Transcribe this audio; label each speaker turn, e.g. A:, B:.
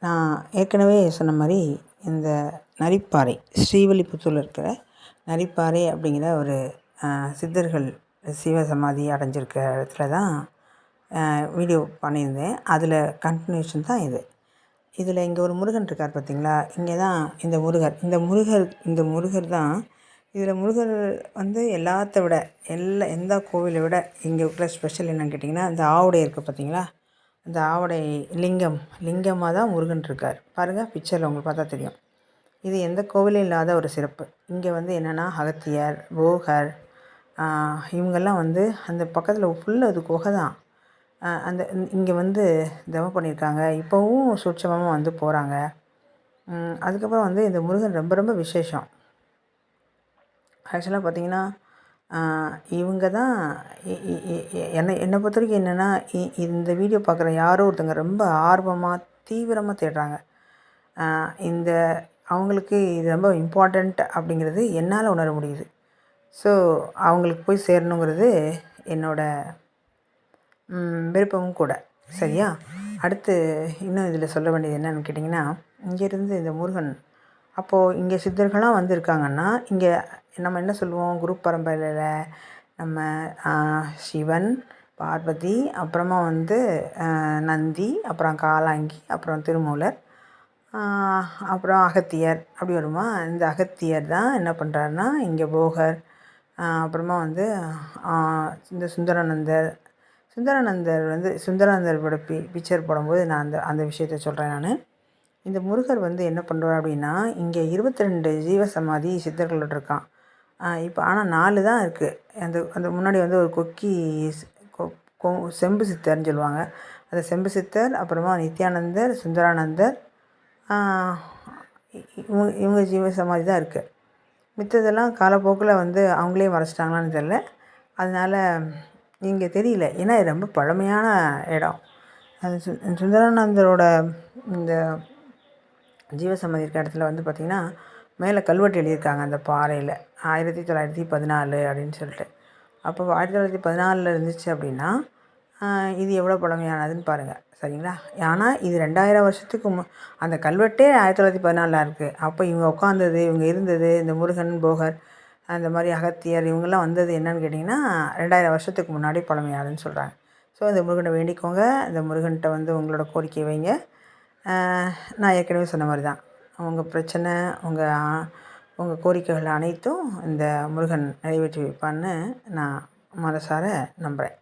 A: நான் ஏற்கனவே சொன்ன மாதிரி இந்த நரிப்பாறை ஸ்ரீவில்லிபுத்தூரில் இருக்கிற நரிப்பாறை அப்படிங்கிற ஒரு சித்தர்கள் சிவசமாதி அடைஞ்சிருக்க இடத்துல தான் வீடியோ பண்ணியிருந்தேன். அதில் கண்டினியூஷன் தான் இது. இதில் இங்கே ஒரு முருகன் இருக்கார் பார்த்தீங்களா? இங்கே தான் இந்த முருகர் தான். இதில் முருகர் வந்து எல்லாத்த விட எந்த கோவிலை விட இங்கே இருக்கிற ஸ்பெஷல் என்னென்னு கேட்டிங்கன்னா, இந்த ஆவுடை இருக்குது பார்த்தீங்களா? இந்த ஆவுடை லிங்கமாக தான் முருகன் இருக்கார். பாருங்கள், பிக்சரில் உங்களுக்கு பார்த்தா தெரியும். இது எந்த கோவிலும் இல்லாத ஒரு சிறப்பு. இங்கே வந்து என்னென்னா, அகத்தியர், போகர், இவங்கெல்லாம் வந்து அந்த பக்கத்தில் ஃபுல்லாக அது குகை தான். அந்த இங்கே வந்து தவம் பண்ணியிருக்காங்க. இப்போவும் சூட்சமமாக வந்து போகிறாங்க. அதுக்கப்புறம் வந்து இந்த முருகன் ரொம்ப ரொம்ப விசேஷம். ஆக்சுவலாக பார்த்திங்கன்னா, இவங்க தான் என்னை பொறுத்த வரைக்கும் என்னென்னா, இந்த வீடியோ பார்க்குற யாரோ ஒருத்தங்க ரொம்ப ஆர்வமாக தீவிரமாக தேடுறாங்க. இந்த அவங்களுக்கு இது ரொம்ப இம்பார்ட்டண்ட் அப்படிங்கிறது என்னால் உணர முடியுது. ஸோ அவங்களுக்கு போய் சேரணுங்கிறது என்னோடய விருப்பமும் கூட. சரியா? அடுத்து இன்னும் இதில் சொல்ல வேண்டியது என்னென்னு கேட்டிங்கன்னா, இங்கேருந்து இந்த முருகன் அப்போது இங்கே சித்தர்கள்லாம் வந்திருக்காங்கன்னா, இங்கே நம்ம என்ன சொல்லுவோம், குரு பரம்பரையில் நம்ம சிவன், பார்வதி, அப்புறமா வந்து நந்தி, அப்புறம் காலாங்கி, அப்புறம் திருமூலர், அப்புறம் அகத்தியர் அப்படி வருமா? இந்த அகத்தியர் தான் என்ன பண்ணுறாருன்னா, இங்கே போகர், அப்புறமா வந்து இந்த சுந்தரானந்தரோட பிக்சர் போடும்போது நான் அந்த விஷயத்த சொல்கிறேன் நான். இந்த முருகர் வந்து என்ன பண்ணுறார் அப்படின்னா, இங்கே 22 ஜீவசமாதி சித்தர்களோட இருக்கான். இப்போ ஆனால் 4 தான் இருக்குது. அந்த முன்னாடி வந்து ஒரு கொக்கி செம்பு சித்தர்னு சொல்லுவாங்க. அந்த செம்பு சித்தர், அப்புறமா நித்யானந்தர், சுந்தரானந்தர், இவங்க ஜீவசமாதி தான் இருக்குது. மித்ததெல்லாம் காலப்போக்கில் வந்து அவங்களே மறைச்சிட்டாங்களான்னு தெரியல. அதனால் இங்கே தெரியல. ஏன்னா இது ரொம்ப பழமையான இடம். அது சுந்தரானந்தரோட இந்த ஜீவசமாதி இருக்க இடத்துல வந்து பார்த்திங்கன்னா, மேலே கல்வெட்டு எழுதியிருக்காங்க அந்த பாறையில் 1914 அப்படின்னு சொல்லிட்டு. அப்போ 1914 இருந்துச்சு அப்படின்னா, இது எவ்வளோ பழமையானதுன்னு பாருங்கள். சரிங்களா? ஆனால் இது 2000 வருஷத்துக்கு அந்த கல்வெட்டே 1914 இருக்குது. அப்போ இவங்க உட்காந்தது, இவங்க இருந்தது, இந்த முருகன், போகர், அந்த மாதிரி அகத்தியர் இவங்கெல்லாம் வந்தது என்னென்னு கேட்டிங்கன்னா, 2000 வருஷத்துக்கு முன்னாடி பழமையானதுன்னு சொல்கிறாங்க. ஸோ இந்த முருகனை வேண்டிக்கோங்க. இந்த முருகன்கிட்ட வந்து உங்களோட கோரிக்கை வைங்க. நான் ஏற்கனவே சொன்ன மாதிரி தான், உங்கள் பிரச்சனை, உங்கள் கோரிக்கைகள் அனைத்தும் இந்த முருகன் நிறைவேற்றி வைப்பான்னு நான் மனசார நம்புகிறேன்.